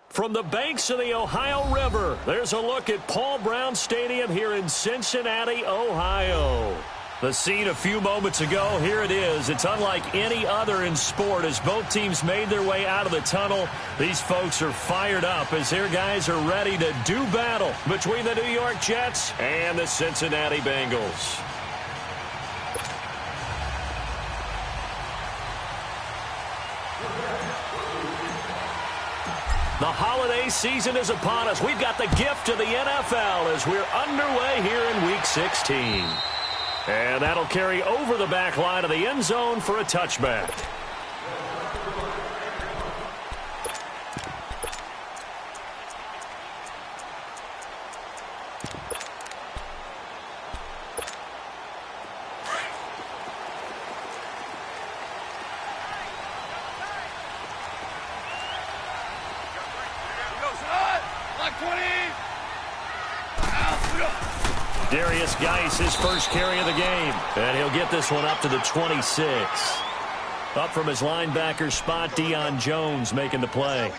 From the banks of the Ohio River, there's a look at Paul Brown Stadium here in Cincinnati, Ohio. The scene a few moments ago, here it is. It's unlike any other in sport as both teams made their way out of the tunnel. These folks are fired up as their guys are ready to do battle between the New York Jets and the Cincinnati Bengals. The holiday season is upon us. We've got the gift of the NFL as we're underway here in Week 16. And that'll carry over the back line of the end zone for a touchback. His first carry of the game, and he'll get this one up to the 26. Up from his linebacker spot, Deion Jones making the play.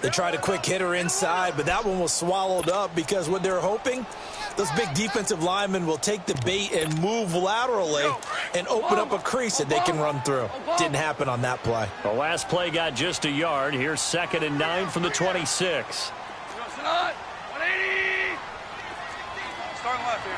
They tried a quick hitter inside, but that one was swallowed up because what they're hoping, those big defensive linemen will take the bait and move laterally and open up a crease that they can run through. Didn't happen on that play. The last play got just a yard. Here's 2nd and 9 from the 26. 180. Starting left here.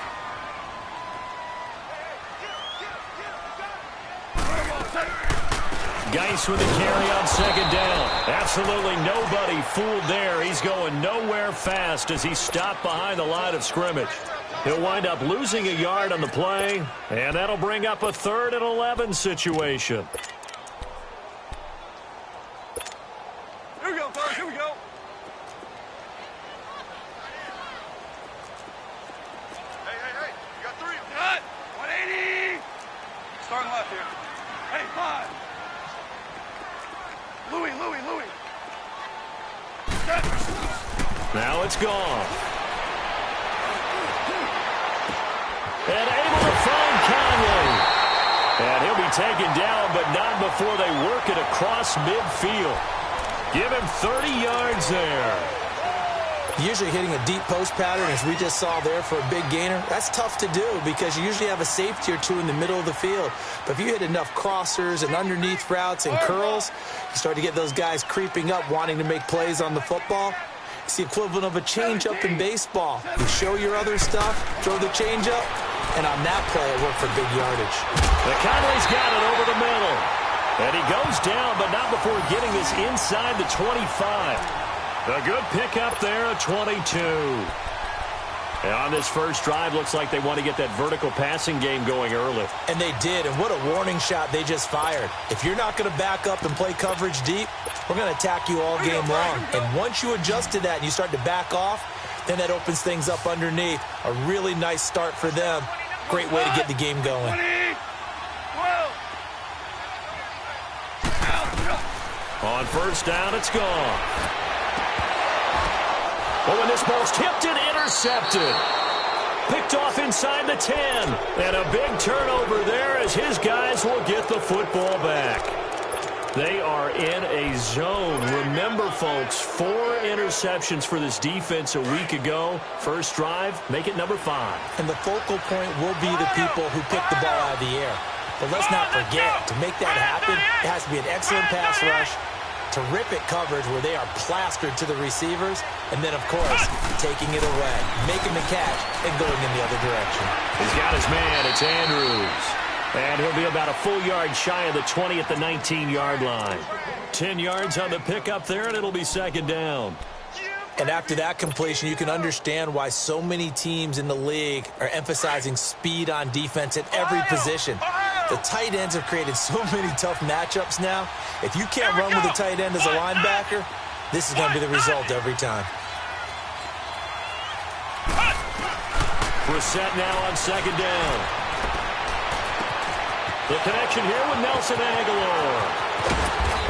Geis with the carry on 2nd down. Absolutely nobody fooled there. He's going nowhere fast as he's stopped behind the line of scrimmage. He'll wind up losing a yard on the play, and that'll bring up a 3rd and 11 situation. Here we go, fellas. Here we go. Hey. You got 3. Cut. 180. Starting left here. Hey, 5. Louis. Now it's gone. And able to find Conley. And he'll be taken down, but not before they work it across midfield. Give him 30 yards there. Usually hitting a deep post pattern, as we just saw there for a big gainer, that's tough to do because you usually have a safety or two in the middle of the field. But if you hit enough crossers and underneath routes and curls, you start to get those guys creeping up, wanting to make plays on the football. It's the equivalent of a changeup in baseball. You show your other stuff, throw the changeup, and on that play, it worked for big yardage. The Conley's got it over the middle. And he goes down, but not before getting this inside the 25. A good pickup there at 22. And on this first drive, looks like they want to get that vertical passing game going early. And they did, and what a warning shot they just fired. If you're not going to back up and play coverage deep, we're going to attack you all game long. And once you adjust to that and you start to back off, then that opens things up underneath. A really nice start for them. Great way to get the game going. On first down, it's gone. Oh, and this ball's tipped and intercepted. Picked off inside the 10. And a big turnover there as his guys will get the football back. They are in a zone. Remember, folks, 4 interceptions for this defense a week ago. First drive, make it number 5. And the focal point will be the people who pick the ball out of the air. But let's not forget, to make that happen, it has to be an excellent pass rush, terrific coverage where they are plastered to the receivers, and then, of course, taking it away, making the catch, and going in the other direction. He's got his man. It's Andrews. And he'll be about a full yard shy of the 20 at the 19-yard line. 10 yards on the pickup there, and it'll be 2nd down. And after that completion, you can understand why so many teams in the league are emphasizing speed on defense at every position. The tight ends have created so many tough matchups now. If you can't run with a tight end as a linebacker, this is going to be the result every time. Brissett now on 2nd down. The connection here with Nelson Aguilar.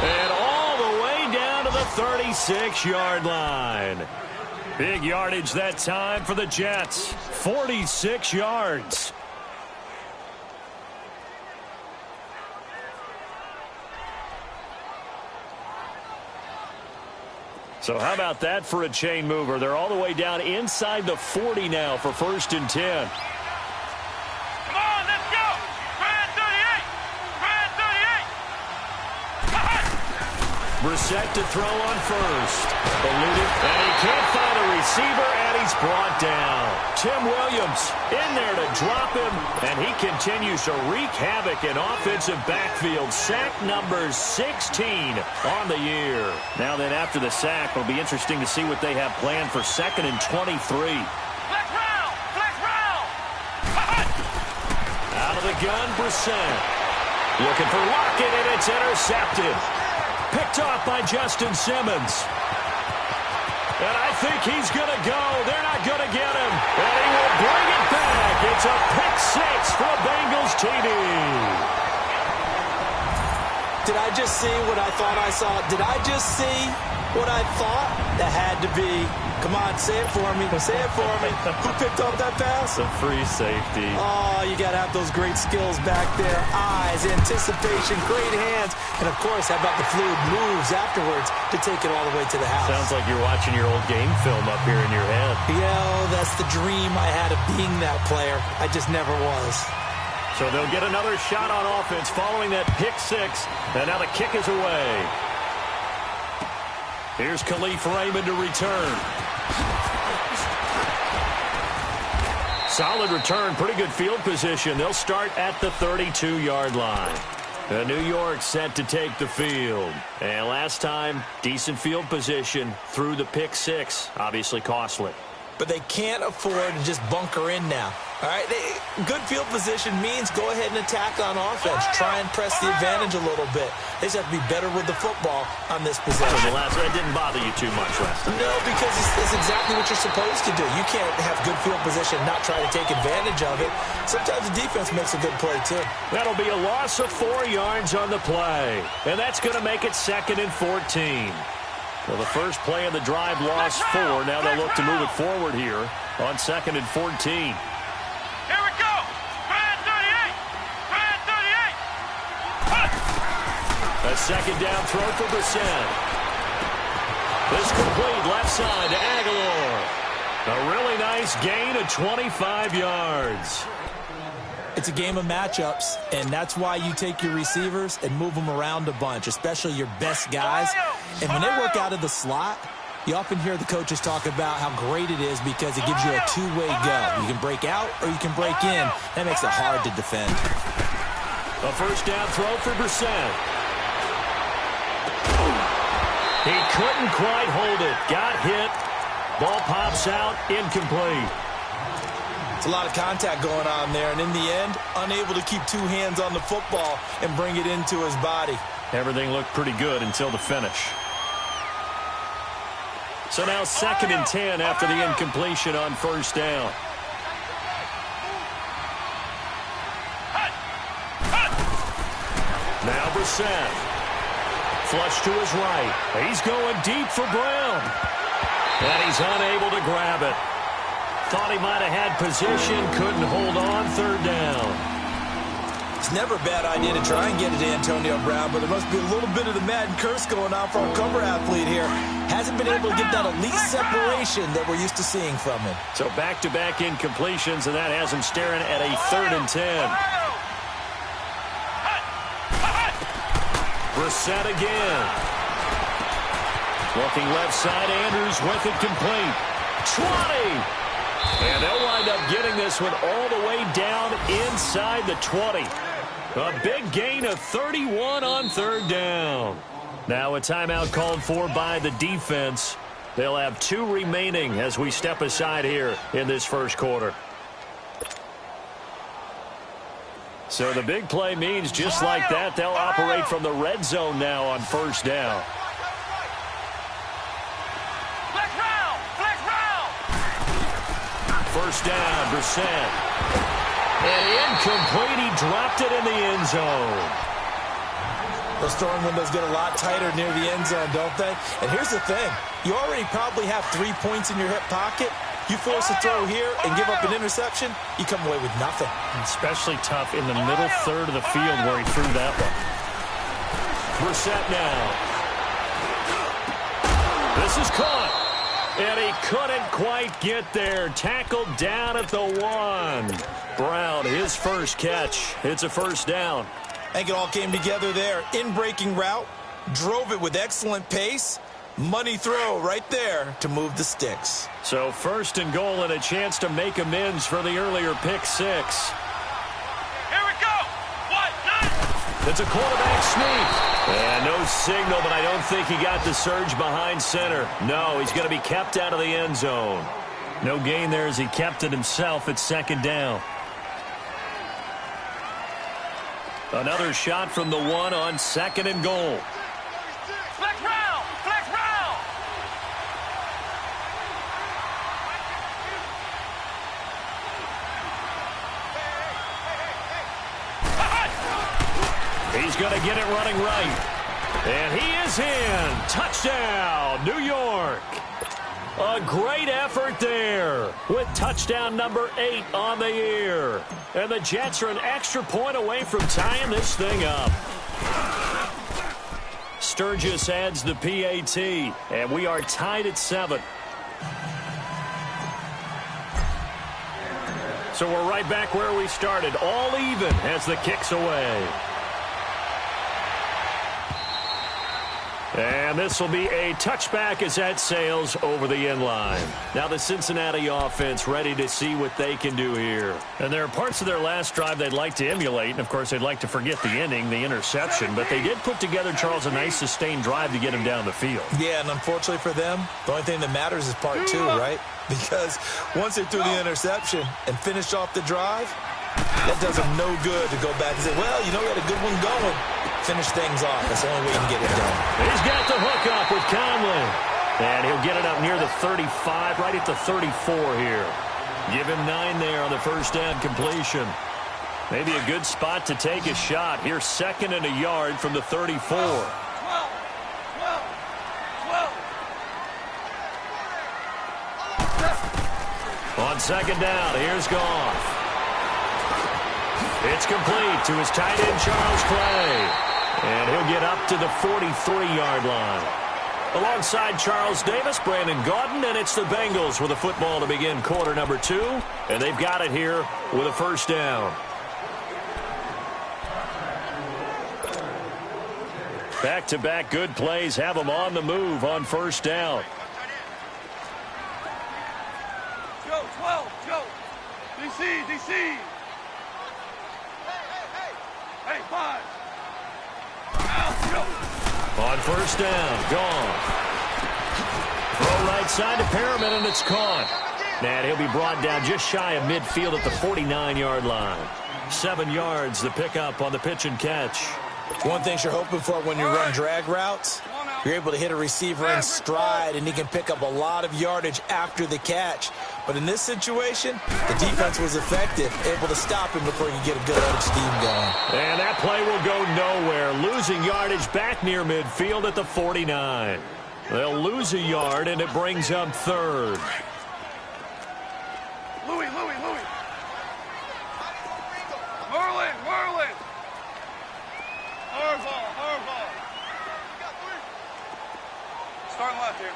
And all the way down to the 36-yard line. Big yardage that time for the Jets. 46 yards. So how about that for a chain mover? They're all the way down inside the 40 now for 1st and 10. Come on, let's go. Brand 38. Brand 38. Brissett to throw on first. Eluded, and he can't find a receiver, and he's brought down. Tim Williams in there to drop him, and he continues to wreak havoc in offensive backfield. Sack number 16 on the year. Now then, after the sack, it'll be interesting to see what they have planned for 2nd and 23. Flex round. Flex round. Out of the gun, Brissett. Looking for Lockett, and it's intercepted. Picked off by Justin Simmons. And I think he's going to go. They're not going to get him. And he will bring it back. It's a pick six for a Bengals TD. Did I just see what I thought I saw? Did I just see what I thought? That had to be. Come on, say it for me. Say it for me. Who picked up that pass? The free safety. Oh, you got to have those great skills back there. Eyes, anticipation, great hands. And, of course, how about the fluid moves afterwards to take it all the way to the house? Sounds like you're watching your old game film up here in your head. Yeah, that's the dream I had of being that player. I just never was. So they'll get another shot on offense following that pick six. And now the kick is away. Here's Khalif Raymond to return. Solid return, pretty good field position. They'll start at the 32-yard line. New York set to take the field. And last time, decent field position through the pick six. Obviously costly. But they can't afford to just bunker in now. All right, good field position means go ahead and attack on offense. Try and press the advantage a little bit. They just have to be better with the football on this possession. So the last one didn't bother you too much last time. No, because it's exactly what you're supposed to do. You can't have good field position and not try to take advantage of it. Sometimes the defense makes a good play, too. That'll be a loss of 4 yards on the play. And that's going to make it 2nd and 14. Well, the first play of the drive lost 4. Now they'll look to move it forward here on 2nd and 14. Here we go. Brand 38. Brand 38. A second down throw for Brissett. This complete left side to Aguilar. A really nice gain of 25 yards. It's a game of matchups, and that's why you take your receivers and move them around a bunch, especially your best guys. And when they work out of the slot, you often hear the coaches talk about how great it is because it gives you a two-way go. You can break out or you can break in. That makes it hard to defend. A first down throw for Brissett. He couldn't quite hold it. Got hit. Ball pops out. Incomplete. It's a lot of contact going on there, and in the end, unable to keep two hands on the football and bring it into his body. Everything looked pretty good until the finish. So now 2nd and 10 after the incompletion on first down. Now Brissett. Flush to his right. He's going deep for Brown. And he's unable to grab it. Thought he might have had position, couldn't hold on, 3rd down. It's never a bad idea to try and get it to Antonio Brown, but there must be a little bit of the Madden curse going on for our cover athlete here. Hasn't been able to get that elite separation that we're used to seeing from him. So back-to-back incompletions, and that has him staring at a 3rd and 10. Brissett again. Looking left side, Andrews with it complete. 20! And they'll wind up getting this one all the way down inside the 20. A big gain of 31 on 3rd down. Now a timeout called for by the defense. They'll have 2 remaining as we step aside here in this first quarter. So the big play means just like that, they'll operate from the red zone now on first down. First down, Brissett. And incomplete. He dropped it in the end zone. Those throwing windows get a lot tighter near the end zone, don't they? And here's the thing. You already probably have 3 points in your hip pocket. You force a throw here and give up an interception, you come away with nothing. Especially tough in the middle third of the field where he threw that one. Brissett now. This is caught. And he couldn't quite get there. Tackled down at the 1. Brown, his first catch. It's a first down. I think it all came together there. In-breaking route. Drove it with excellent pace. Money throw right there to move the sticks. So first and goal and a chance to make amends for the earlier pick 6. Here we go. 1, 9. It's a quarterback sneak. And no signal, but I don't think he got the surge behind center. No, he's going to be kept out of the end zone. No gain there as he kept it himself at second down. Another shot from the 1 on second and goal. Flex round. Flex round. He's going to get it running right. And he is in. Touchdown, New York. A great effort there with touchdown number 8 on the year. And the Jets are an extra point away from tying this thing up. Sturgis adds the PAT, and we are tied at 7. So we're right back where we started, all even as the kick's away. And this will be a touchback as that sails over the end line. Now the Cincinnati offense ready to see what they can do here. And there are parts of their last drive they'd like to emulate. And, of course, they'd like to forget the inning, the interception. But they did put together, Charles, a nice sustained drive to get him down the field. Yeah, and unfortunately for them, the only thing that matters is part 2, right? Because once they threw the interception and finished off the drive, that does them no good to go back and say, well, you know, we had a good one going. Finish things off. That's the only way you can get it done. He's got the hook up with Conley. And he'll get it up near the 35, right at the 34 here. Give him 9 there on the first down completion. Maybe a good spot to take a shot. Here's second and a yard from the 34. 12. On second down, here's Goff. It's complete to his tight end, Charles Clay. And he'll get up to the 43-yard line. Alongside Charles Davis, Brandon Gaudin, and it's the Bengals with a football to begin quarter number 2. And they've got it here with a first down. Back-to-back good plays have them on the move on first down. Joe, 12, Joe. DC. Hey, 5. On first down, gone. Throw right side to Perriman, and it's caught. And he'll be brought down just shy of midfield at the 49-yard line. 7 yards, the pickup on the pitch and catch. One thing you're hoping for when you run drag routes, you're able to hit a receiver in stride, and he can pick up a lot of yardage after the catch. But in this situation, the defense was effective, able to stop him before he could get a good steam going. And that play will go nowhere, losing yardage back near midfield at the 49. They'll lose a yard, and it brings up third. Louis. Merlin. Hardball. Starting left here.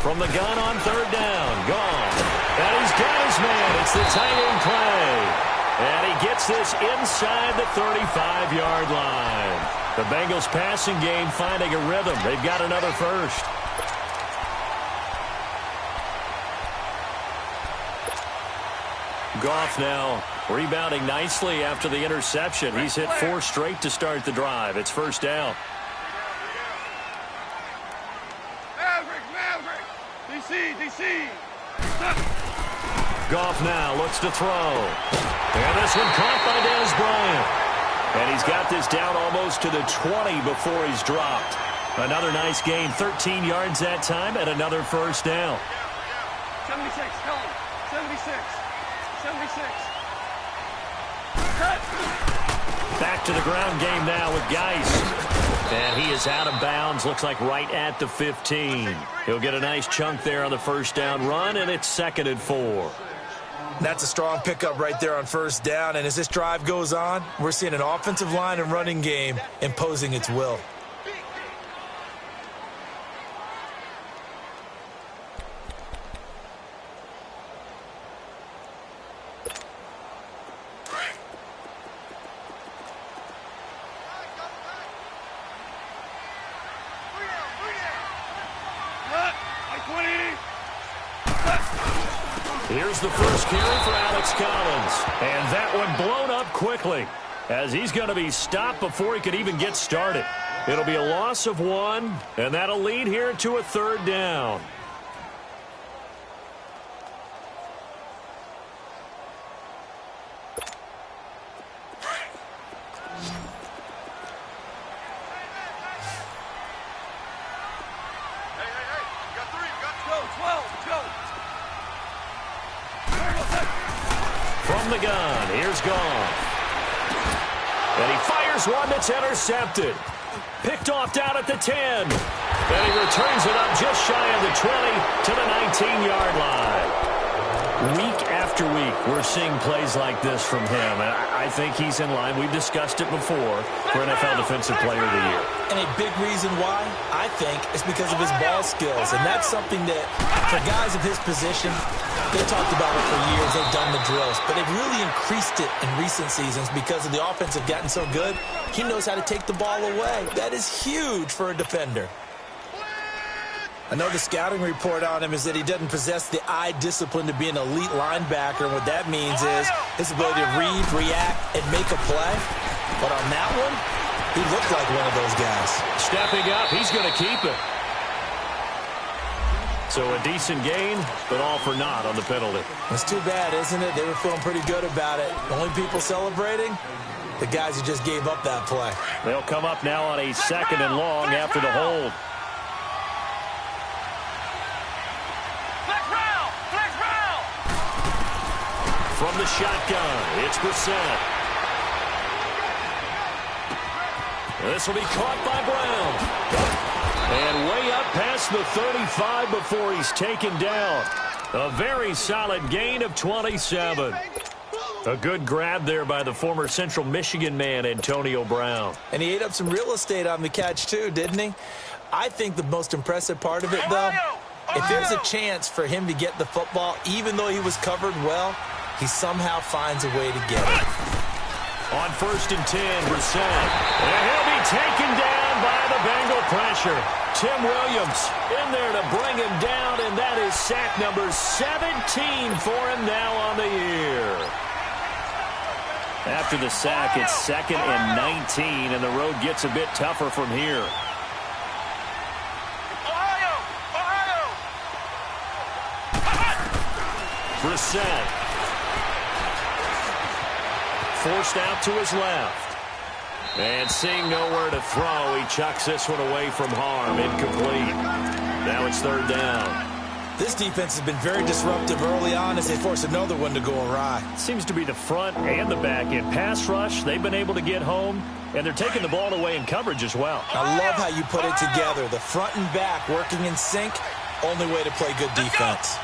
From the gun on third down, gone. And he's got his man. It's the tight end Clay. And he gets this inside the 35-yard line. The Bengals passing game finding a rhythm. They've got another first. Goff now rebounding nicely after the interception. He's hit 4 straight to start the drive. It's first down. Maverick. DC. Goff now looks to throw. And this one caught by Dez Bryant. And he's got this down almost to the 20 before he's dropped. Another nice gain, 13 yards that time, and another first down. 76, tell him. 76. Back to the ground game now with Geist. And he is out of bounds, looks like right at the 15. He'll get a nice chunk there on the first down run, and it's second and 4. That's a strong pickup right there on first down, and as this drive goes on, we're seeing an offensive line and running game imposing its will. Here's the first carry for Alex Collins. And that one blown up quickly as he's going to be stopped before he could even get started. It'll be a loss of 1, and that'll lead here to a 3rd down. From the gun, here's Goff. And he fires one that's intercepted. Picked off down at the 10. And he returns it up just shy of the 20 to the 19-yard line. Week after week, we're seeing plays like this from him. And I think he's in line. We've discussed it before for NFL Defensive Player of the Year. And a big reason why, I think, is because of his ball skills. And that's something that, for guys of his position, they talked about it for years. They've done the drills. But they've really increased it in recent seasons because of the offense have gotten so good. He knows how to take the ball away. That is huge for a defender. I know the scouting report on him is that he doesn't possess the eye discipline to be an elite linebacker. And what that means is his ability to read, react, and make a play. But on that one, he looked like one of those guys. Stepping up, he's going to keep it. So a decent gain, but all for naught on the penalty. It's too bad, isn't it? They were feeling pretty good about it. The only people celebrating, the guys who just gave up that play. They'll come up now on a 2nd and long after the hold. From the shotgun, it's Brissett. This will be caught by Brown. And way up past the 35 before he's taken down. A very solid gain of 27. A good grab there by the former Central Michigan man, Antonio Brown. And he ate up some real estate on the catch, too, didn't he? I think the most impressive part of it, though, if there's a chance for him to get the football, even though he was covered well, he somehow finds a way to get it. On 1st and 10, Brissett. And he'll be taken down by the Bengal pressure. Tim Williams in there to bring him down, and that is sack number 17 for him now on the year. After the sack, it's 2nd and 19, and the road gets a bit tougher from here. Brissett. Forced out to his left. And seeing nowhere to throw, he chucks this one away from harm. Incomplete. Now it's 3rd down. This defense has been very disruptive early on as they force another one to go awry. Seems to be the front and the back end. Pass rush, they've been able to get home, and they're taking the ball away in coverage as well. I love how you put it together. The front and back working in sync, only way to play good defense.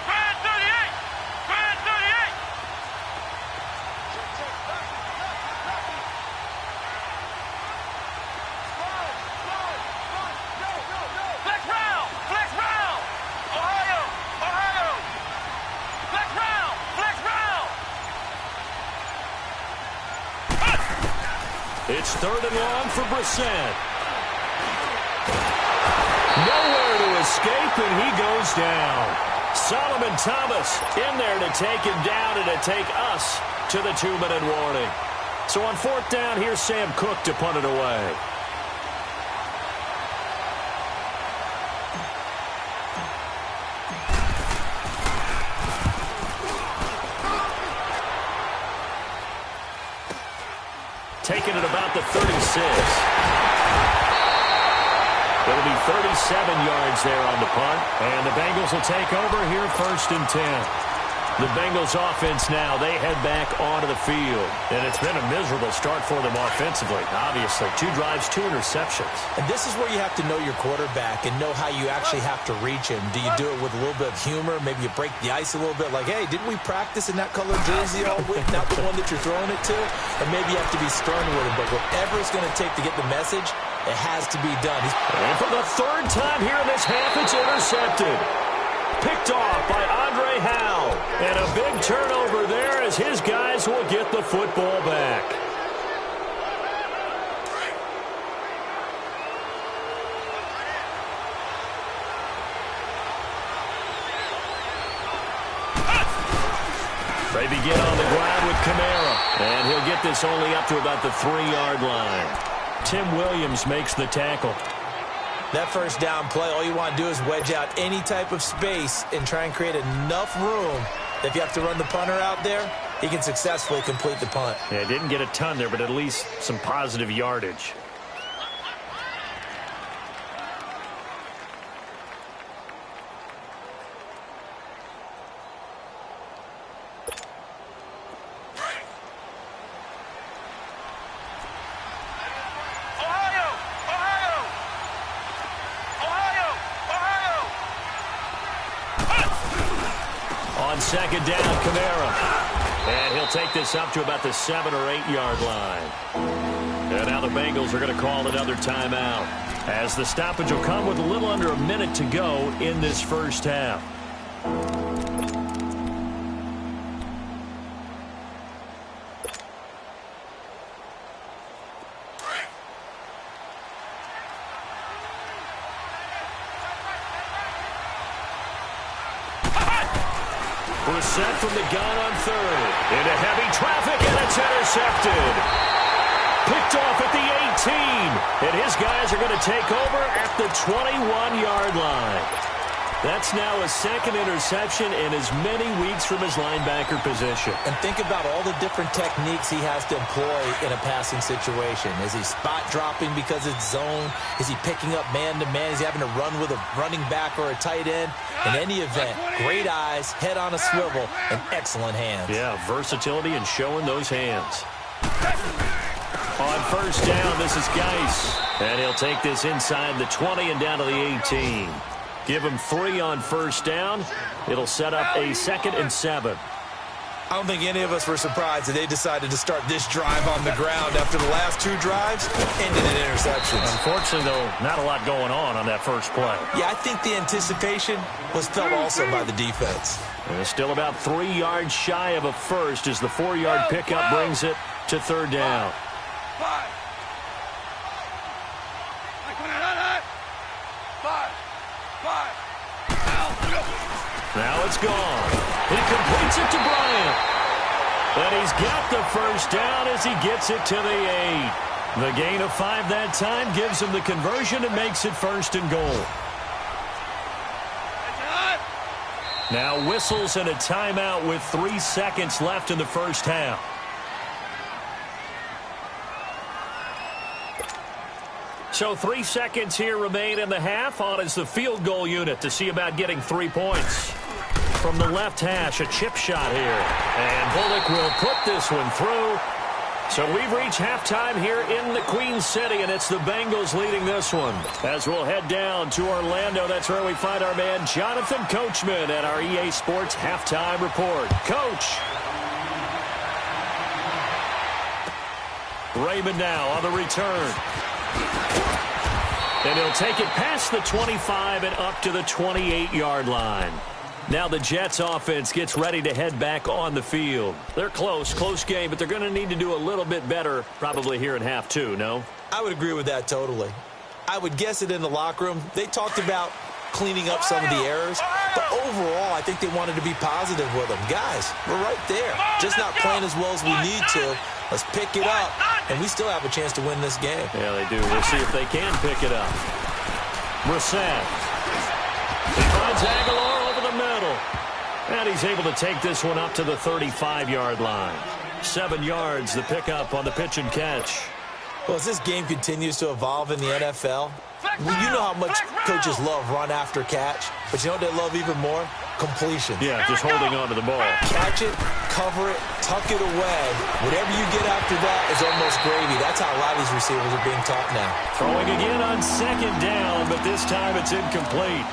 It's 3rd and long for Brissett. Nowhere to escape, and he goes down. Solomon Thomas in there to take him down and to take us to the 2-minute warning. So on 4th down, here's Sam Cook to punt it away. Taking it about the 36. It'll be 37 yards there on the punt. And the Bengals will take over here 1st and 10. The Bengals offense now, they head back onto the field. And it's been a miserable start for them offensively. Obviously, 2 drives, 2 interceptions. And this is where you have to know your quarterback and know how you actually have to reach him. Do you do it with a little bit of humor? Maybe you break the ice a little bit. Like, hey, didn't we practice in that colored jersey all week? Not the one that you're throwing it to? Or maybe you have to be stern with him. But whatever it's going to take to get the message, it has to be done. And for the 3rd time here in this half, it's intercepted. Picked off by Andre Howe. And a big turnover there as his guys will get the football back. They begin on the ground with Kamara, and he'll get this only up to about the 3-yard line. Tim Williams makes the tackle. That first down play, all you want to do is wedge out any type of space and try and create enough room that if you have to run the punter out there, he can successfully complete the punt. Yeah, didn't get a ton there, but at least some positive yardage. Second down, Kamara. And he'll take this up to about the 7- or 8-yard line. And now the Bengals are going to call another timeout, as the stoppage will come with a little under a minute to go in this first half. Set from the gun on third. Into heavy traffic, and it's intercepted. Picked off at the 18. And his guys are going to take over at the 21-yard line. That's now a second interception in as many weeks from his linebacker position. And think about all the different techniques he has to employ in a passing situation. Is he spot dropping because it's zone? Is he picking up man-to-man? Is he having to run with a running back or a tight end? In any event, great eyes, head on a swivel, and excellent hands. Yeah, versatility and showing those hands. On first down, this is Geis. And he'll take this inside the 20 and down to the 18. Give him 3 on first down. It'll set up a 2nd and 7. I don't think any of us were surprised that they decided to start this drive on the ground after the last 2 drives ended in interceptions. Unfortunately, though, not a lot going on that first play. Yeah, I think the anticipation was felt also by the defense. And still about 3 yards shy of a first as the 4-yard pickup brings it to third down. Now it's gone. He completes it to Bryant. And he's got the first down as he gets it to the 8. The gain of 5 that time gives him the conversion and makes it 1st and goal. Now whistles and a timeout with 3 seconds left in the first half. So 3 seconds here remain in the half. On is the field goal unit to see about getting 3 points. From the left hash, a chip shot here. And Bullock will put this one through. So we've reached halftime here in the Queen City, and it's the Bengals leading this one. As we'll head down to Orlando, that's where we find our man Jonathan Coachman at our EA Sports Halftime Report. Coach. Raymond now on the return. And he'll take it past the 25 and up to the 28-yard line. Now the Jets offense gets ready to head back on the field. They're close game, but they're going to need to do a little bit better probably here in half 2, no? I would agree with that totally. I would guess it in the locker room. They talked about cleaning up some of the errors, but overall I think they wanted to be positive with them. Guys, we're right there. Just not playing as well as we need to. Let's pick it up, and we still have a chance to win this game. Yeah, they do. We'll see if they can pick it up. Brissett. He finds Aguilar over the middle. And he's able to take this one up to the 35-yard line. 7 yards, the pickup on the pitch and catch. Well, as this game continues to evolve in the NFL, you know how much coaches love run after catch, but you know what they love even more? Completion. Yeah, just holding on to the ball. Catch it, cover it, tuck it away. Whatever you get after that is almost gravy. That's how a lot of these receivers are being taught now. Throwing again on 2nd down, but this time it's incomplete.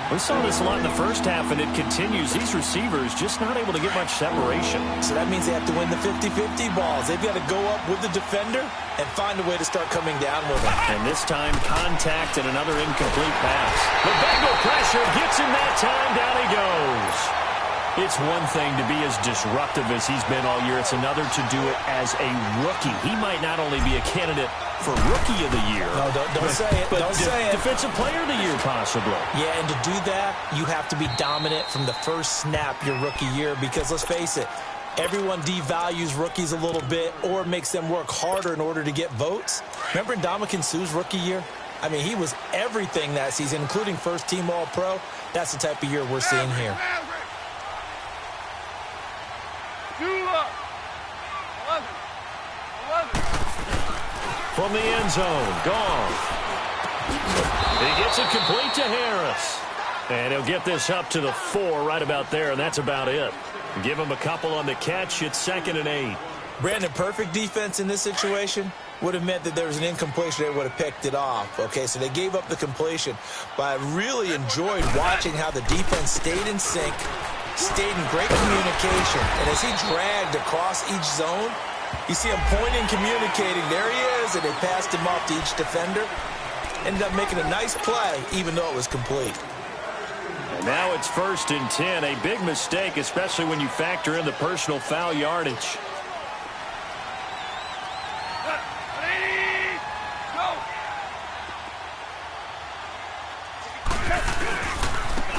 We saw this a lot in the first half, and it continues. These receivers just not able to get much separation. So that means they have to win the 50-50 balls. They've got to go up with the defender and find a way to start coming down with him. And this time, contact and another incomplete pass. The Bengal pressure gets him that time. Down he goes. It's one thing to be as disruptive as he's been all year. It's another to do it as a rookie. He might not only be a candidate for Rookie of the Year. No, don't say it. But don't say it. Defensive Player of the Year, possibly. Yeah, and to do that, you have to be dominant from the first snap your rookie year because, let's face it, everyone devalues rookies a little bit or makes them work harder in order to get votes. Remember Ndamukong Suh's rookie year? I mean, he was everything that season, including first-team All-Pro. That's the type of year we're seeing here. From the end zone, gone. He gets it complete to Harris. And he'll get this up to the 4 right about there, and that's about it. Give him a couple on the catch. It's 2nd and 8. Brandon, perfect defense in this situation would have meant that there was an incompletion. They would have picked it off. Okay, so they gave up the completion. But I really enjoyed watching how the defense stayed in sync, stayed in great communication. And as he dragged across each zone, you see him pointing, communicating. There he is, and they passed him off to each defender. Ended up making a nice play, even though it was complete. And now it's 1st and 10. A big mistake, especially when you factor in the personal foul yardage.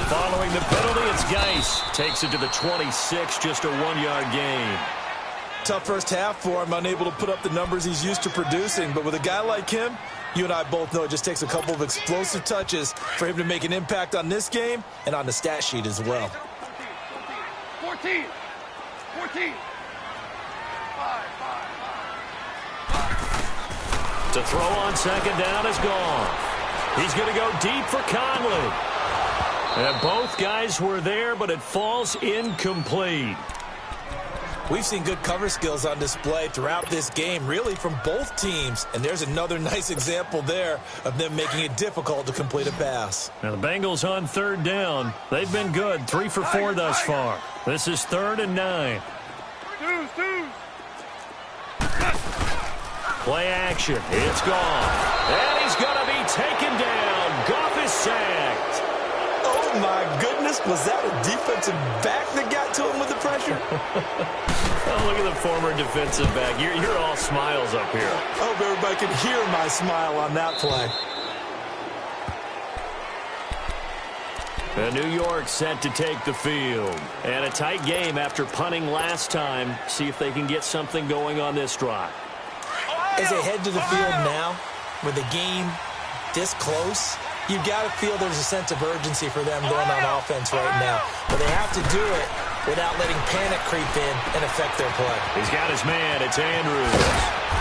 Following the penalty, it's Geis. Takes it to the 26, just a 1-yard gain. Tough first half for him, unable to put up the numbers he's used to producing. But with a guy like him, you and I both know it just takes a couple of explosive touches for him to make an impact on this game and on the stat sheet as well. 14. 14. 5. To throw on 2nd down is gone. He's going to go deep for Conley. And both guys were there, but it falls incomplete. We've seen good cover skills on display throughout this game, really from both teams. And there's another nice example there of them making it difficult to complete a pass. Now the Bengals on 3rd down. They've been good, 3 for 4 thus far. This is 3rd and 9. Play action. It's gone. And he's going to be taken down. Goff is sacked. Oh, my goodness. Was that a defensive back that got to him with the pressure? Oh, look at the former defensive back. You're all smiles up here. I hope everybody could hear my smile on that play. And New York set to take the field. And a tight game after punting last time. See if they can get something going on this drive. As they head to the field now, with the game this close, you've got to feel there's a sense of urgency for them going on offense right now. But they have to do it without letting panic creep in and affect their play. He's got his man. It's Andrews.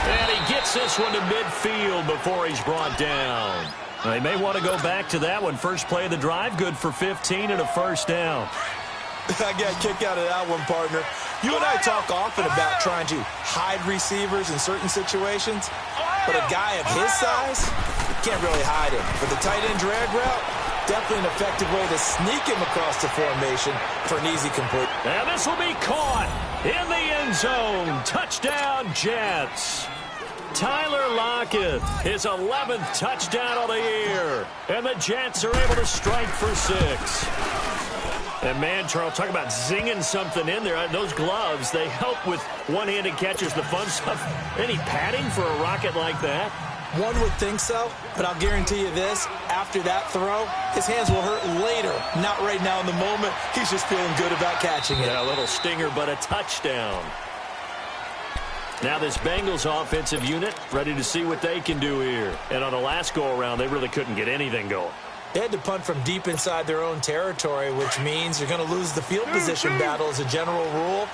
And he gets this one to midfield before he's brought down. They may want to go back to that one. First play of the drive, good for 15 and a 1st down. I got a kick out of that one, partner. You and I talk often about trying to hide receivers in certain situations, but a guy of his size, can't really hide him. For the tight end drag route, definitely an effective way to sneak him across the formation for an easy complete. And this will be caught in the end zone. Touchdown, Jets. Tyler Lockett, his 11th touchdown of the year. And the Jets are able to strike for 6. And, man, Charles, talk about zinging something in there. Those gloves, they help with one-handed catches, the fun stuff. Any padding for a rocket like that? One would think so, but I'll guarantee you this. After that throw, his hands will hurt later. Not right now in the moment. He's just feeling good about catching it. Yeah, a little stinger, but a touchdown. Now this Bengals offensive unit ready to see what they can do here. And on the last go-around, they really couldn't get anything going. They had to punt from deep inside their own territory, which means you're going to lose the field position battle as a general rule.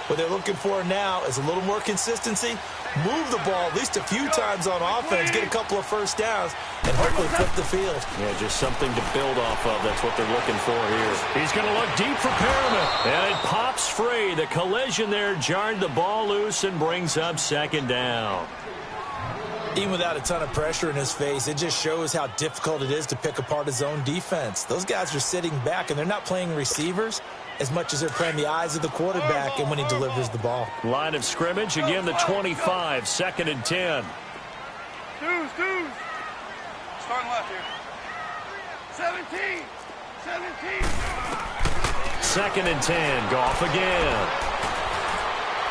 What they're looking for now is a little more consistency, move the ball at least a few times on offense, get a couple of first downs, and hopefully flip the field. Yeah, just something to build off of. That's what they're looking for here. He's going to look deep for Perriman, and it pops free. The collision there jarred the ball loose and brings up 2nd down. Even without a ton of pressure in his face, it just shows how difficult it is to pick apart his own defense. Those guys are sitting back, and they're not playing receivers as much as they're playing the eyes of the quarterback and when he delivers the ball. Line of scrimmage, again the 25, 2nd and 10. Starting left here. 17. 2nd and 10, Goff again.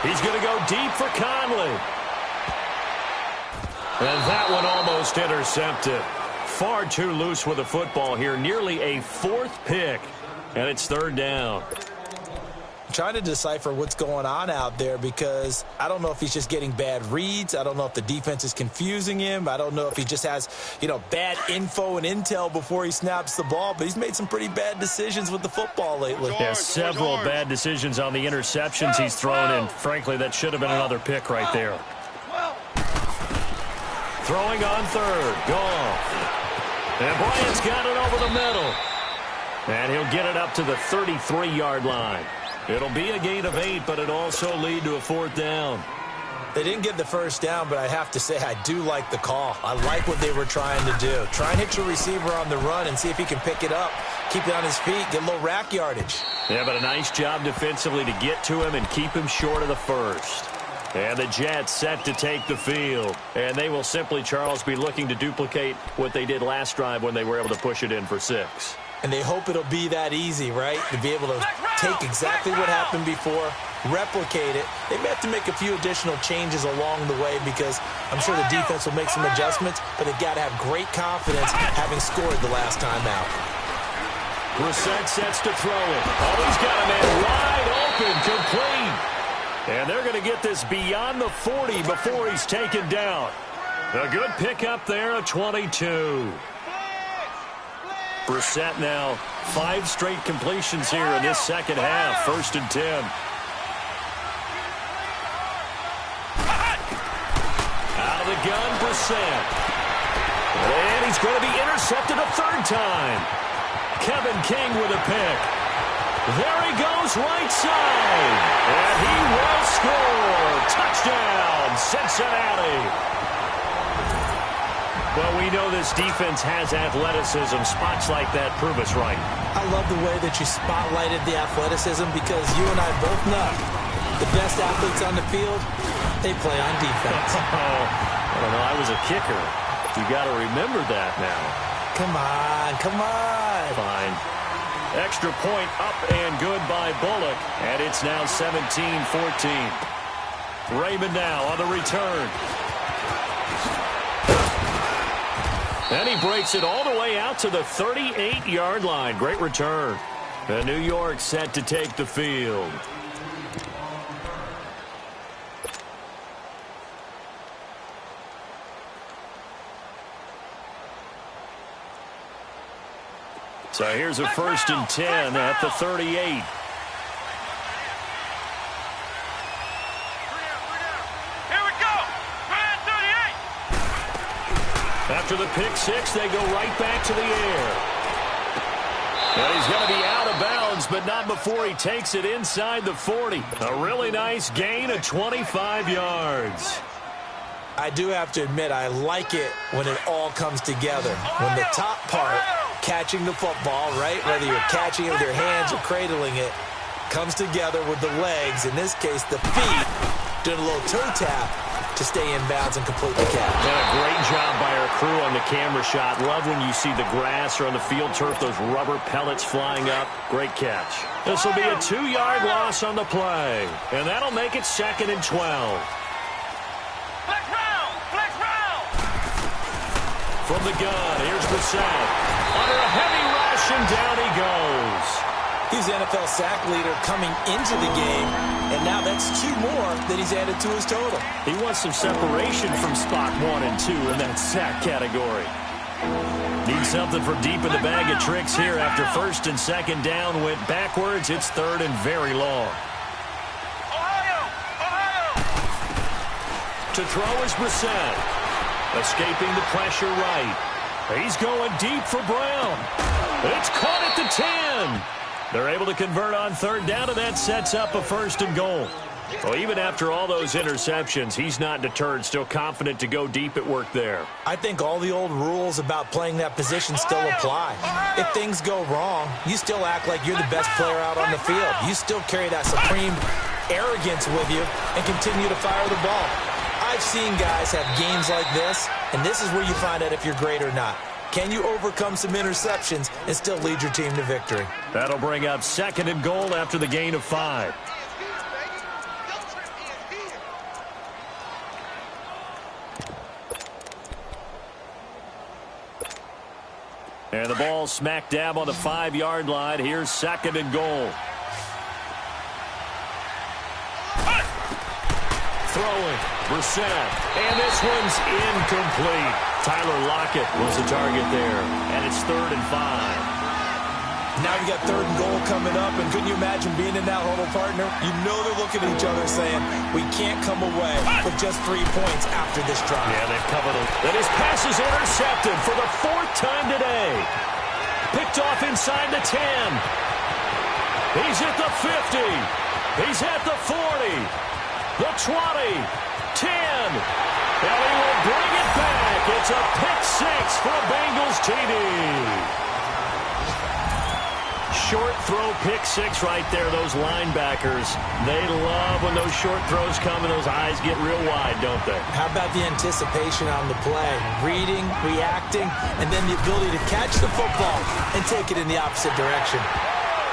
He's going to go deep for Conley. And that one almost intercepted. Far too loose with the football here. Nearly a 4th pick. And it's 3rd down. trying to decipher what's going on out there because I don't know if he's just getting bad reads. I don't know if the defense is confusing him. I don't know if he just has, bad info and intel before he snaps the ball, but he's made some pretty bad decisions with the football lately. Yeah, several bad decisions on the interceptions he's thrown, and frankly, that should have been another pick right there. Throwing on third. Goff. And Bryant's got it over the middle. And he'll get it up to the 33-yard line. It'll be a gain of 8, but it also lead to a 4th down. They didn't get the first down, but I have to say I do like the call. I like what they were trying to do. Try and hit your receiver on the run and see if he can pick it up, keep it on his feet, get a little rack yardage. Yeah, but a nice job defensively to get to him and keep him short of the first. And the Jets set to take the field. And they will simply, Charles, be looking to duplicate what they did last drive when they were able to push it in for 6. And they hope it'll be that easy, right? To be able to take exactly what happened before, replicate it. They may have to make a few additional changes along the way because I'm sure the defense will make some adjustments, but they've got to have great confidence having scored the last time out. Brissett sets to throw it. Oh, he's got a man wide open, complete. And they're going to get this beyond the 40 before he's taken down. A good pickup there, a 22. Brissett now 5 straight completions here in this second half. 1st and 10. Out of the gun, Brissett. And he's going to be intercepted a 3rd time. Kevin King with a pick. There he goes, right side. And he will score. Touchdown, Cincinnati. Well, we know this defense has athleticism. Spots like that prove us right. I love the way that you spotlighted the athleticism because you and I both know the best athletes on the field, they play on defense. I don't know. I was a kicker. You got to remember that now. Come on, come on. Fine. Extra point up and good by Bullock. And it's now 17-14. Raymond now on the return. And he breaks it all the way out to the 38-yard line. Great return. And New York set to take the field. So here's a 1st and 10 at the 38. After the pick 6, they go right back to the air. And he's going to be out of bounds, but not before he takes it inside the 40. A really nice gain of 25 yards. I do have to admit, I like it when it all comes together. When the top part, catching the football, right, whether you're catching it with your hands or cradling it, comes together with the legs, in this case the feet, doing a little toe tap to stay in bounds and complete the catch. And a great job by our crew on the camera shot. Love when you see the grass or on the field turf, those rubber pellets flying up. Great catch. This will be a 2-yard loss on the play. And that'll make it 2nd and 12. Flex round! Flex round! From the gun, here's Brissett. Under a heavy rush, and down he goes. He's NFL sack leader coming into the game, and now that's 2 more that he's added to his total. He wants some separation from spot 1 and 2 in that sack category. Needs something from deep in the bag of tricks here after 1st and 2nd down. Went backwards. It's 3rd and very long. To throw is Brissett. Escaping the pressure right. He's going deep for Brown. It's caught at the 10. They're able to convert on 3rd down, and that sets up a 1st and goal. Well, even after all those interceptions, he's not deterred, still confident to go deep at work there. I think all the old rules about playing that position still apply. If things go wrong, you still act like you're the best player out on the field. You still carry that supreme arrogance with you and continue to fire the ball. I've seen guys have games like this, and this is where you find out if you're great or not. Can you overcome some interceptions and still lead your team to victory? That'll bring up 2nd and goal after the gain of 5. And the ball smack dab on the 5-yard line. Here's 2nd and goal. throwing. Brissett. And this one's incomplete. Tyler Lockett was the target there. And it's 3rd and 5. Now you got 3rd and goal coming up, and couldn't you imagine being in that huddle, partner? You know they're looking at each other saying, we can't come away with just 3 points after this drive. Yeah, they've covered it. And his pass is intercepted for the 4th time today. Picked off inside the 10. He's at the 50. He's at the 40. The 20. 10. And he will bring it back. It's a pick 6 for a Bengals TD. Short throw pick 6 right there. Those linebackers, they love when those short throws come and those eyes get real wide, don't they? How about the anticipation on the play? Reading, reacting, and then the ability to catch the football and take it in the opposite direction.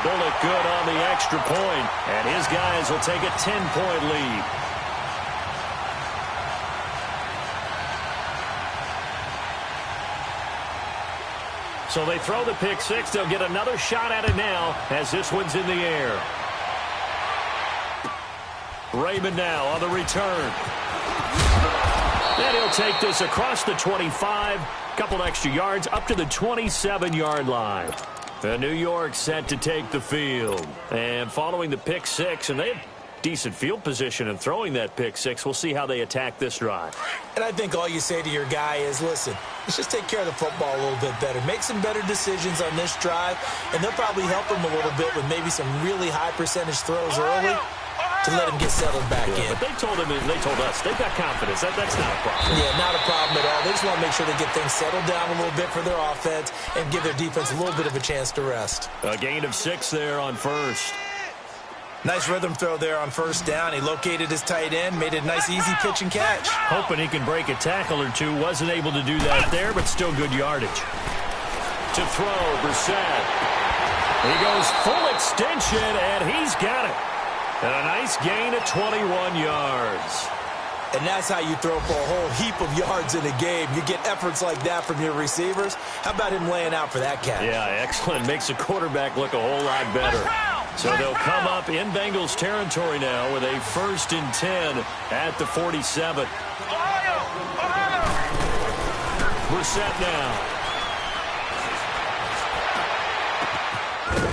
They'll look good on the extra point, and his guys will take a 10-point lead. So they throw the pick 6. They'll get another shot at it now as this one's in the air. Raymond now on the return. And he'll take this across the 25. Couple extra yards up to the 27-yard line. New York set to take the field. And following the pick 6, and they have decent field position in throwing that pick 6. We'll see how they attack this drive. And I think all you say to your guy is, listen, let's just take care of the football a little bit better. Make some better decisions on this drive, and they'll probably help him a little bit with maybe some really high percentage throws early to let him get settled back in. But they told us, they've got confidence. That's not a problem. Yeah, not a problem at all. They just want to make sure they get things settled down a little bit for their offense and give their defense a little bit of a chance to rest. A gain of 6 there on first. Nice rhythm throw there on first down. He located his tight end, made it a nice, easy pitch and catch. Hoping he can break a tackle or two. Wasn't able to do that there, but still good yardage. To throw, Brissett. He goes full extension, and he's got it. And a nice gain of 21 yards. And that's how you throw for a whole heap of yards in a game. You get efforts like that from your receivers. How about him laying out for that catch? Yeah, excellent. Makes the quarterback look a whole lot better. So they'll come up in Bengals territory now with a 1st and 10 at the 47. Brissett now.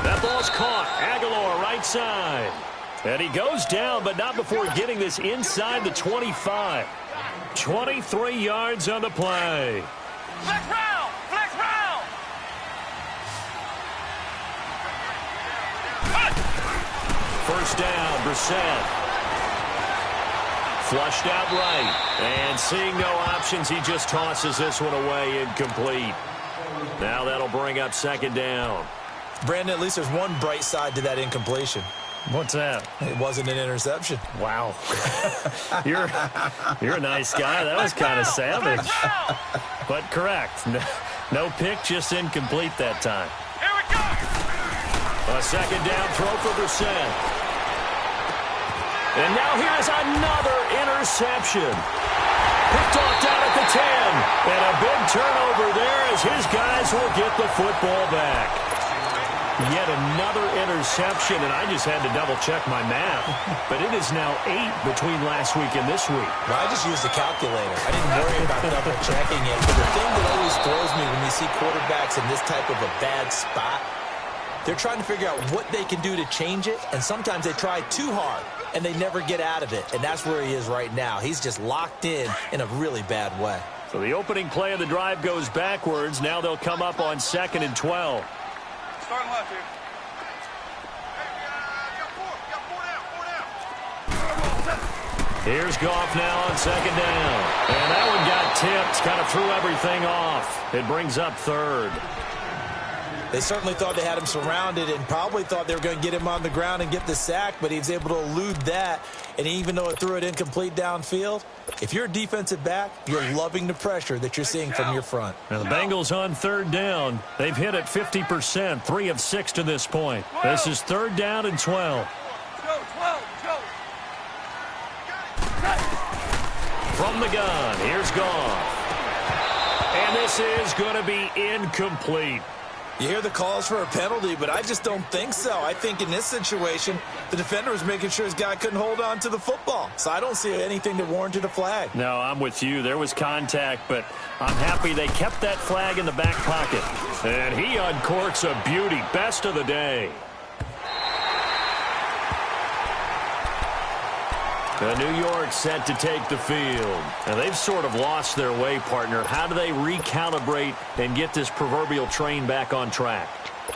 That ball's caught. Aguilar right side. And he goes down, but not before getting this inside the 25. 23 yards on the play. Flex round! Flex round! First down, Brissett. Flushed out right. And seeing no options, he just tosses this one away incomplete. Now that'll bring up 2nd down. Brandon, at least there's one bright side to that incompletion. What's that? It wasn't an interception. Wow. You're a nice guy. That was kind of savage. But correct. No pick, just incomplete that time. Here we go! A 2nd down throw for Brissett. And now here's another interception. Picked off down at the 10. And a big turnover there as his guys will get the football back. Yet another interception, and I just had to double-check my math. But it is now 8 between last week and this week. Well, I just used the calculator. I didn't worry about double-checking it. But the thing that always throws me when you see quarterbacks in this type of a bad spot, they're trying to figure out what they can do to change it, and sometimes they try too hard, and they never get out of it. And that's where he is right now. He's just locked in a really bad way. So the opening play of the drive goes backwards. Now they'll come up on 2nd and 12. Starting left here. Here's Goff now on 2nd down. And that one got tipped. Kind of threw everything off. It brings up 3rd. They certainly thought they had him surrounded and probably thought they were going to get him on the ground and get the sack, but he was able to elude that. And even though it threw it incomplete downfield, if you're a defensive back, you're loving the pressure that you're seeing from your front. Now the Bengals on 3rd down. They've hit it 50%, 3 of 6 to this point. This is 3rd down and 12. From the gun, here's Goff. And this is going to be incomplete. You hear the calls for a penalty, but I just don't think so. I think in this situation, the defender was making sure his guy couldn't hold on to the football. So I don't see anything that warranted a flag. No, I'm with you. There was contact, but I'm happy they kept that flag in the back pocket. And he uncorks a beauty. Best of the day. The New York set to take the field. And they've sort of lost their way, partner. How do they recalibrate and get this proverbial train back on track?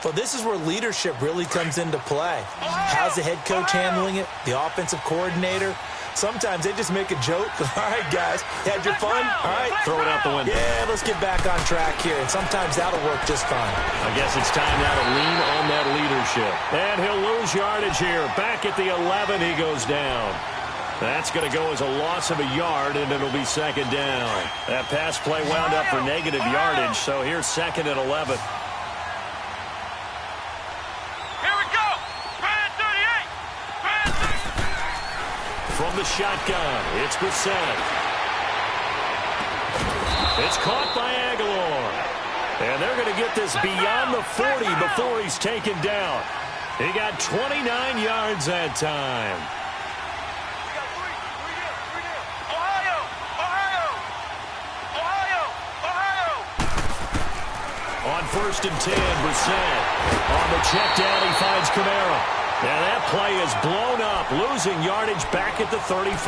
Well, this is where leadership really comes into play. How's the head coach handling it? The offensive coordinator? Sometimes they just make a joke. All right, guys, you had your fun? All right. Throw it out the window. Yeah, let's get back on track here. And sometimes that'll work just fine. I guess it's time now to lean on that leadership. And he'll lose yardage here. Back at the 11, he goes down. That's going to go as a loss of a yard, and it'll be second down. That pass play wound up for negative yardage, so here's second and 11. Here we go. Brand 38. Brand 38. From the shotgun, it's Brissett. It's caught by Aguilar. And they're going to get this beyond the 40 before he's taken down. He got 29 yards that time. On 1st and 10, Brissett. On the check down, he finds Kamara. And that play is blown up, losing yardage back at the 35.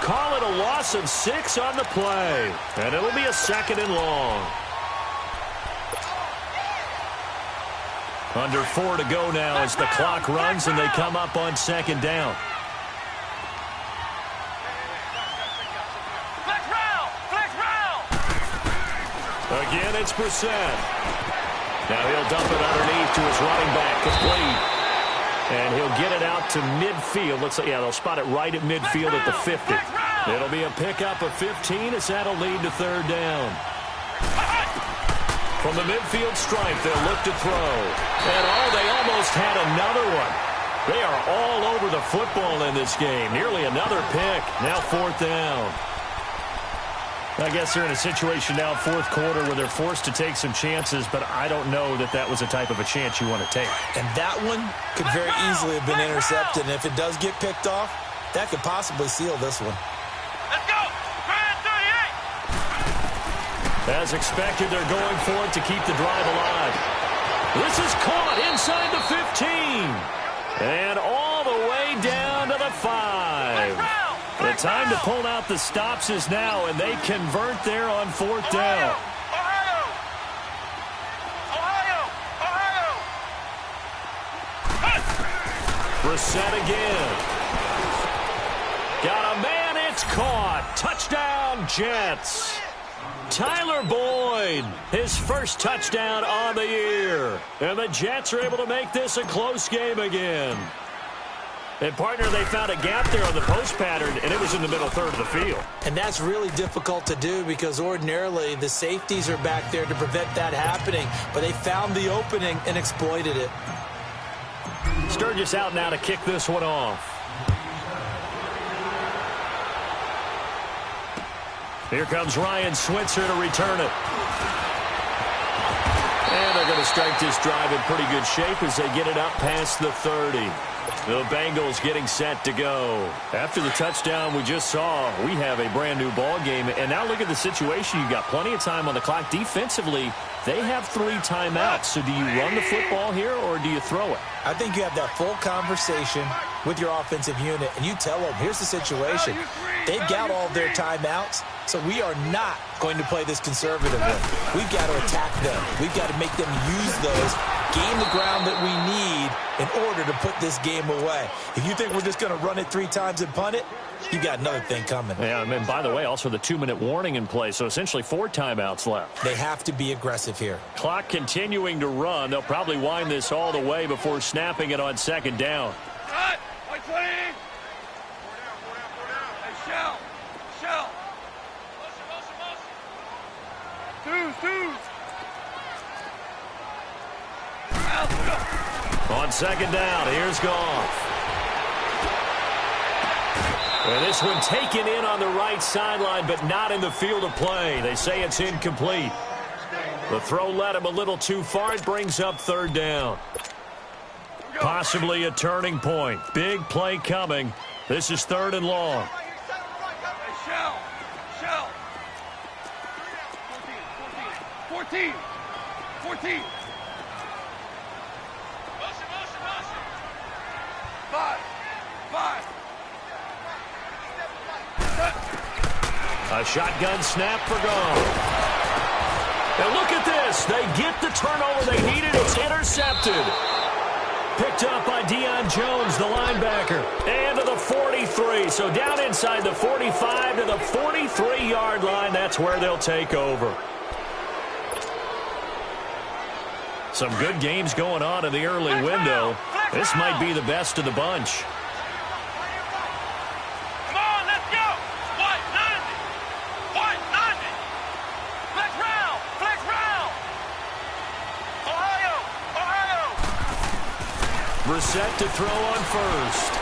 Call it a loss of 6 on the play. And it'll be a second and long. Under 4 to go now as the clock runs and they come up on second down. Again, it's Brissett. Now he'll dump it underneath to his running back, complete. And he'll get it out to midfield. They'll spot it right at midfield at the 50. It'll be a pickup of 15 as that'll lead to third down. From the midfield stripe, they'll look to throw. And they almost had another one. They are all over the football in this game. Nearly another pick. Now fourth down. I guess they're in a situation now, fourth quarter, where they're forced to take some chances, but I don't know that that was the type of a chance you want to take. And that one could very easily have been intercepted, and if it does get picked off, that could possibly seal this one. Let's go! Brand 38! As expected, they're going for it to keep the drive alive. This is caught inside the 15. And all the way down to the 5. The time to pull out the stops is now, and they convert there on fourth down. Brissett again. Got a man, it's caught. Touchdown, Jets. Tyler Boyd, his first touchdown on the year. And the Jets are able to make this a close game again. And, partner, they found a gap there on the post pattern, and it was in the middle third of the field. And that's really difficult to do because ordinarily the safeties are back there to prevent that happening. But they found the opening and exploited it. Sturgis out now to kick this one off. Here comes Ryan Switzer to return it. And they're going to strike this drive in pretty good shape as they get it up past the 30. The Bengals getting set to go. After the touchdown we just saw, we have a brand new ball game. And now look at the situation. You've got plenty of time on the clock. Defensively, they have 3 timeouts. So do you run the football here or do you throw it? I think you have that full conversation with your offensive unit, and you tell them, here's the situation. They've got all their timeouts, so we are not going to play this conservatively. We've got to attack them. We've got to make them use those, gain the ground that we need in order to put this game away. If you think we're just going to run it 3 times and punt it, you got another thing coming. Yeah, and by the way, also the 2-minute warning in play, so essentially 4 timeouts left. They have to be aggressive here. Clock continuing to run. They'll probably wind this all the way before snapping it on second down. Cut! 120! 4 down. Hey, Shell! Twos! On second down, here's Goff. And this one taken in on the right sideline, but not in the field of play. They say it's incomplete. The throw led him a little too far. It brings up third down. Possibly a turning point. Big play coming. This is third and long. Shell. 14. Five. A shotgun snap for gone. And look at this. They get the turnover they needed. It's intercepted. Picked up by Deion Jones, the linebacker. And to the 43. So down inside the 45 to the 43-yard line. That's where they'll take over. Some good games going on in the early window. This might be the best of the bunch. Brissett to throw on first.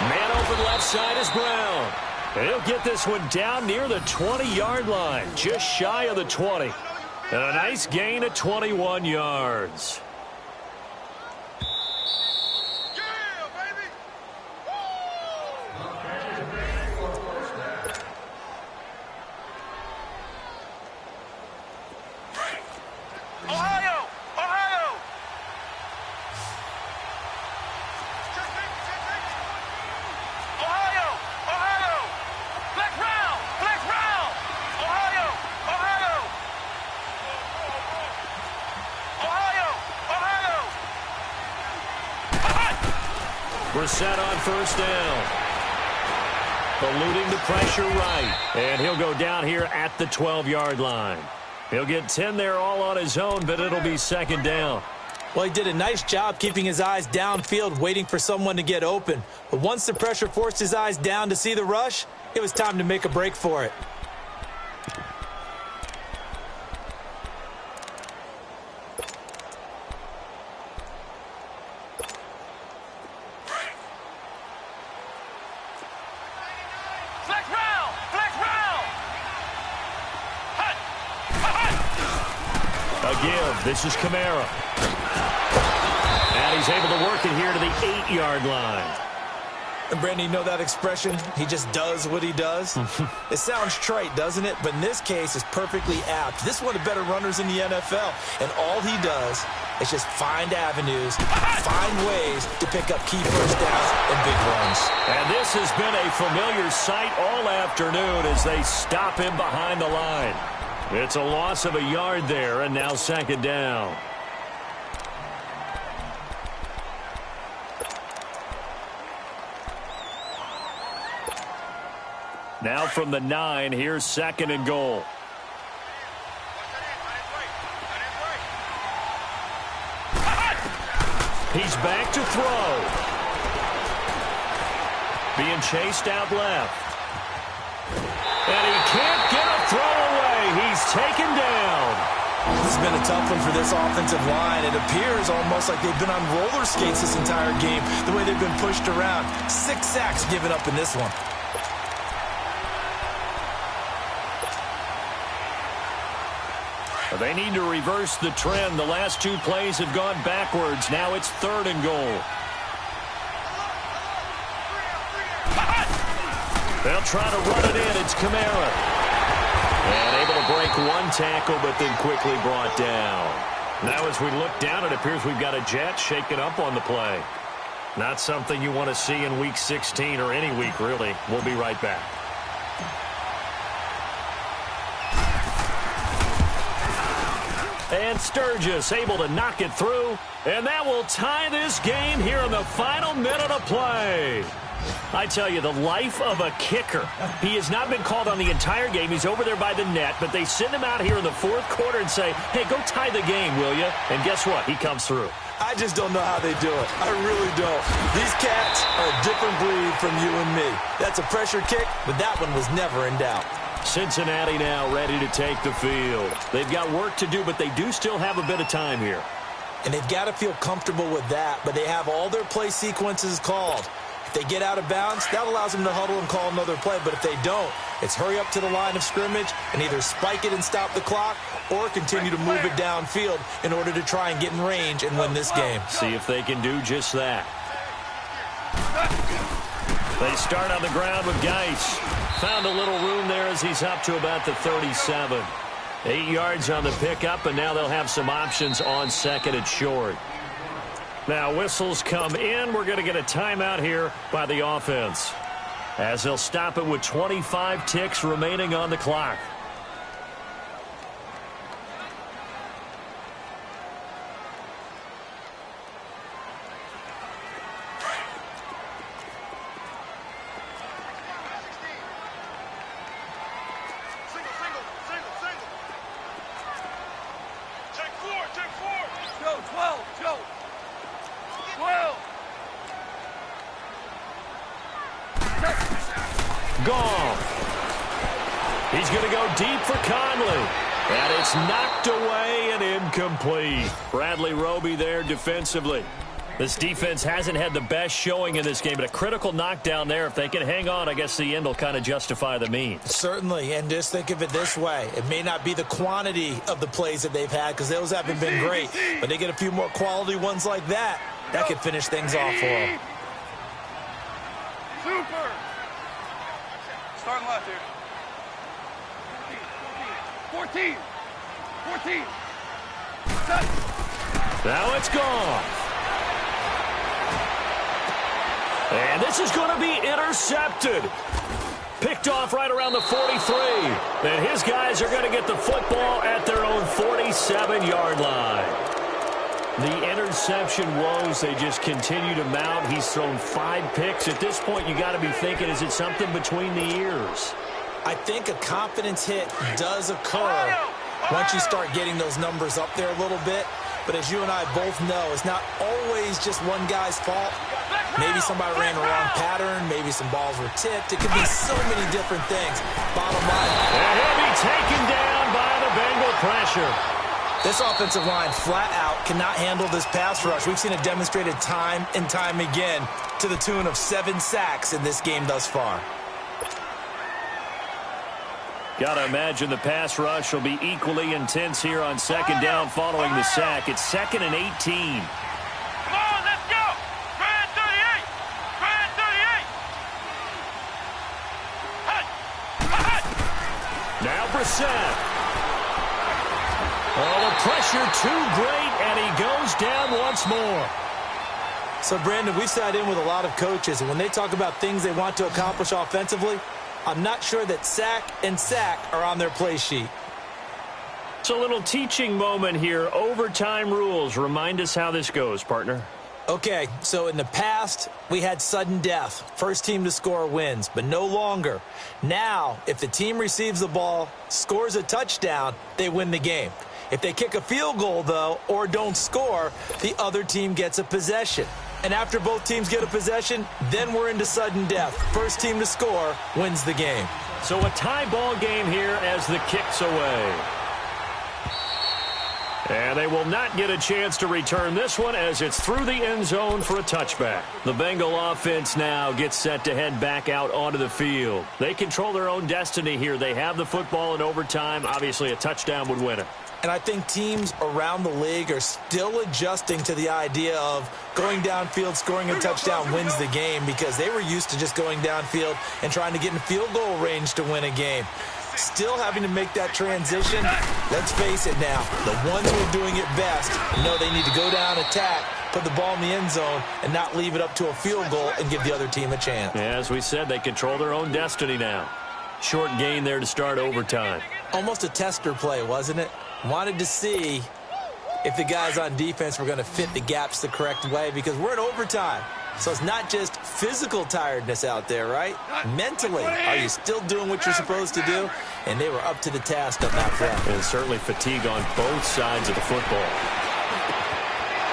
Man open left side is Brown. And he'll get this one down near the 20-yard line, just shy of the 20. And a nice gain of 21 yards. Brissett on first down. Eluding the pressure right. And he'll go down here at the 12-yard line. He'll get 10 there all on his own, but it'll be second down. Well, he did a nice job keeping his eyes downfield, waiting for someone to get open. But once the pressure forced his eyes down to see the rush, it was time to make a break for it. This is Kamara. And he's able to work it here to the 8-yard line. And Brandon, you know that expression? He just does what he does? It sounds trite, doesn't it? But in this case, it's perfectly apt. This is one of the better runners in the NFL. And all he does is just find avenues, find ways to pick up key first downs and big runs. And this has been a familiar sight all afternoon as they stop him behind the line. It's a loss of a yard there, and now second down. Now from the 9, here's second and goal. He's back to throw. Being chased out left. And he can't get a throw away. He's taken down. This has been a tough one for this offensive line. It appears almost like they've been on roller skates this entire game, the way they've been pushed around. 6 sacks given up in this one. They need to reverse the trend. The last 2 plays have gone backwards. Now it's third and goal. They'll try to run it in. It's Kamara. And able to break 1 tackle, but then quickly brought down. Now as we look down, it appears we've got a jet shaken up on the play. Not something you want to see in Week 16 or any week, really. We'll be right back. And Sturgis able to knock it through. And that will tie this game here in the final minute of play. I tell you, the life of a kicker. He has not been called on the entire game. He's over there by the net, but they send him out here in the 4th quarter and say, hey, go tie the game, will you? And guess what? He comes through. I just don't know how they do it. I really don't. These cats are a different breed from you and me. That's a pressure kick, but that one was never in doubt. Cincinnati now ready to take the field. They've got work to do, but they do still have a bit of time here. And they've got to feel comfortable with that, but they have all their play sequences called. If they get out of bounds, that allows them to huddle and call another play. But if they don't, it's hurry up to the line of scrimmage and either spike it and stop the clock or continue to move it downfield in order to try and get in range and win this game. See if they can do just that. They start on the ground with Geis. Found a little room there as he's up to about the 37. 8 yards on the pickup, and now they'll have some options on second and short. Now whistles come in. We're going to get a timeout here by the offense, as they'll stop it with 25 ticks remaining on the clock. Gone. He's going to go deep for Conley. And it's knocked away and incomplete. Bradley Roby there defensively. This defense hasn't had the best showing in this game, but a critical knockdown there. If they can hang on, I guess the end will kind of justify the means. Certainly, and just think of it this way. It may not be the quantity of the plays that they've had because those haven't been great, but they get a few more quality ones like that. That could finish things off for them. Super! Starting left here. 14. 14. Now it's gone. And this is going to be intercepted. Picked off right around the 43. And his guys are going to get the football at their own 47-yard line. The interception woes, they just continue to mount. He's thrown 5 picks. At this point, you got to be thinking, is it something between the ears? I think a confidence hit does occur once you start getting those numbers up there a little bit. But as you and I both know, it's not always just one guy's fault. Maybe somebody ran the wrong pattern. Maybe some balls were tipped. It could be so many different things. Bottom line. And he'll be taken down by the Bengal pressure. This offensive line flat out cannot handle this pass rush. We've seen it demonstrated time and time again to the tune of 7 sacks in this game thus far. Got to imagine the pass rush will be equally intense here on second down following the sack. It's 2nd and 18. Come on, let's go! Grand 38! Grand 38! Hut! Now Brissett. Oh, the pressure too great, and he goes down once more. So, Brandon, we've sat in with a lot of coaches, and when they talk about things they want to accomplish offensively, I'm not sure that sack and sack are on their play sheet. It's a little teaching moment here. Overtime rules. Remind us how this goes, partner. Okay, so in the past, we had sudden death. First team to score wins, but no longer. Now, if the team receives the ball, scores a touchdown, they win the game. If they kick a field goal, though, or don't score, the other team gets a possession. And after both teams get a possession, then we're into sudden death. First team to score wins the game. So a tie ball game here as the kick's away. And they will not get a chance to return this one as it's through the end zone for a touchback. The Bengal offense now gets set to head back out onto the field. They control their own destiny here. They have the football in overtime. Obviously, a touchdown would win it. And I think teams around the league are still adjusting to the idea of going downfield, scoring a touchdown wins the game because they were used to just going downfield and trying to get in field goal range to win a game. Still having to make that transition. Let's face it now, the ones who are doing it best know they need to go down, attack, put the ball in the end zone, and not leave it up to a field goal and give the other team a chance. Yeah, as we said, they control their own destiny now. Short gain there to start overtime. Almost a tester play, wasn't it? Wanted to see if the guys on defense were going to fit the gaps the correct way because we're in overtime. So it's not just physical tiredness out there, right? Mentally, are you still doing what you're supposed to do? And they were up to the task on that front. And certainly fatigue on both sides of the football.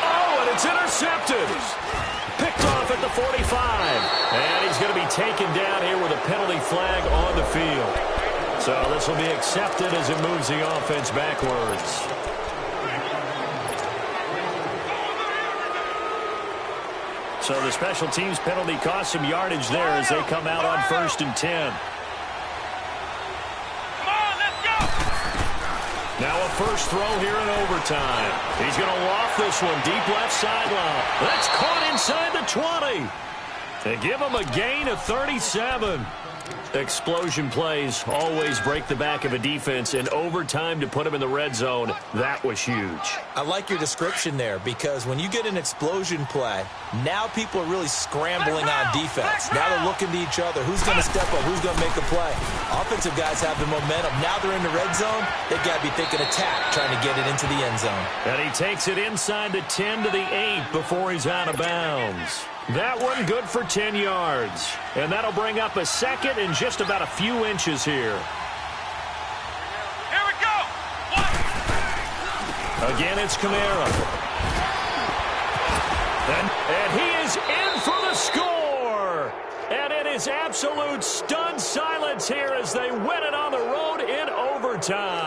Oh, and it's intercepted. Picked off at the 45. And he's going to be taken down here with a penalty flag on the field. So this will be accepted as it moves the offense backwards. So the special teams penalty cost some yardage there as they come out on 1st and 10. Come on, let's go! Now a first throw here in overtime. He's going to loft this one deep left sideline. That's caught inside the 20. They give him a gain of 37. Explosion plays always break the back of a defense, and overtime to put him in the red zone, that was huge. I like your description there, because when you get an explosion play, now people are really scrambling on defense. Now they're looking to each other. Who's going to step up? Who's going to make a play? Offensive guys have the momentum. Now they're in the red zone. They've got to be thinking attack, trying to get it into the end zone. And he takes it inside the 10 to the 8 before he's out of bounds. That one good for 10 yards. And that'll bring up a second and just about a few inches here. Here we go! Again, it's Kamara. And he is in for the score. And it is absolute stunned silence here as they win it on the road in overtime.